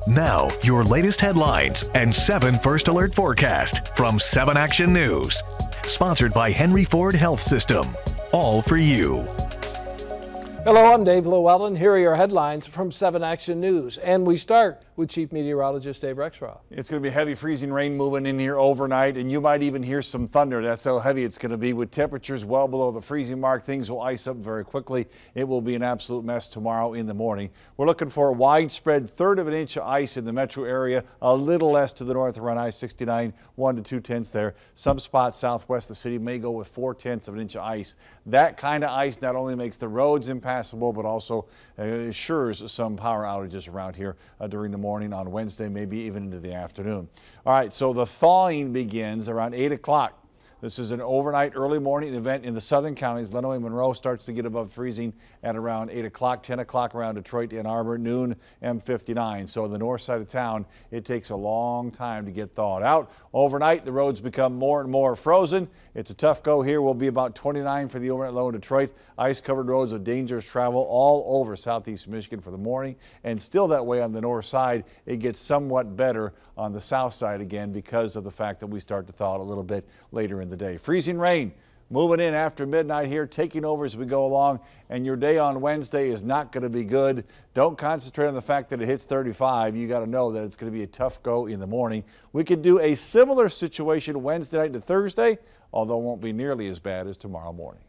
Now, your latest headlines and 7 First Alert forecast from 7 Action News. Sponsored by Henry Ford Health System. All for you. Hello, I'm Dave Llewellyn. Here are your headlines from 7 Action News. And we start with Chief Meteorologist Dave Rexroth. It's going to be heavy freezing rain moving in here overnight, and you might even hear some thunder. That's how heavy it's going to be. With temperatures well below the freezing mark, things will ice up very quickly. It will be an absolute mess tomorrow in the morning. We're looking for a widespread 1/3 of an inch of ice in the metro area, a little less to the north around I-69, 1 to 2 tenths there. Some spots southwest of the city may go with 4/10 of an inch of ice. That kind of ice not only makes the roads impassable, but also assures some power outages around here during the morning on Wednesday, maybe even into the afternoon. All right, so the thawing begins around 8 o'clock. This is an overnight early morning event in the southern counties. Lenawee Monroe starts to get above freezing at around 8 o'clock, 10 o'clock around Detroit, Ann Arbor, noon, M59. So on the north side of town, it takes a long time to get thawed out. Overnight, the roads become more and more frozen. It's a tough go here. We'll be about 29 for the overnight low in Detroit. Ice-covered roads with dangerous travel all over southeast Michigan for the morning, and still that way on the north side. It gets somewhat better on the south side again because of the fact that we start to thaw out a little bit later in the day. Freezing rain moving in after midnight here, taking over as we go along, and your day on Wednesday is not going to be good. Don't concentrate on the fact that it hits 35. You got to know that it's going to be a tough go in the morning. We could do a similar situation Wednesday night to Thursday, although it won't be nearly as bad as tomorrow morning.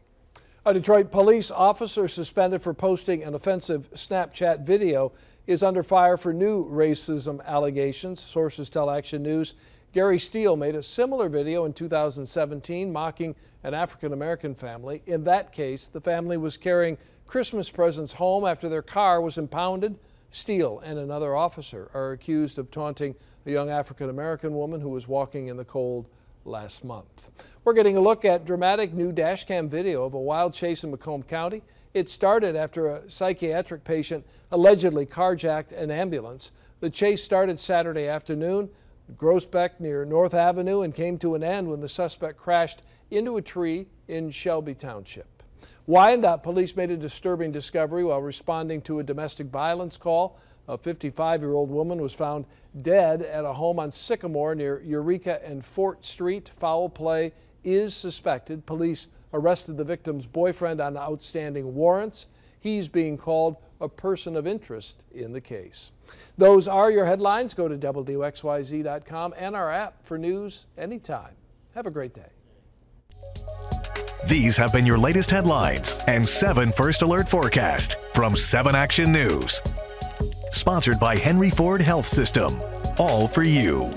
A Detroit police officer suspended for posting an offensive Snapchat video is under fire for new racism allegations. Sources tell Action News Gary Steele made a similar video in 2017 mocking an African-American family. In that case, the family was carrying Christmas presents home after their car was impounded. Steele and another officer are accused of taunting a young African-American woman who was walking in the cold last month. We're getting a look at dramatic new dashcam video of a wild chase in Macomb County. It started after a psychiatric patient allegedly carjacked an ambulance. The chase started Saturday afternoon at Groesbeck near North Avenue and came to an end when the suspect crashed into a tree in Shelby Township. Wyandotte police made a disturbing discovery while responding to a domestic violence call. A 55-year-old woman was found dead at a home on Sycamore near Eureka and Fort Street. Foul play is suspected. Police arrested the victim's boyfriend on outstanding warrants. He's being called a person of interest in the case. Those are your headlines. Go to WXYZ.com and our app for news anytime. Have a great day. These have been your latest headlines and 7 First Alert forecast from 7 Action News. Sponsored by Henry Ford Health System. All for you.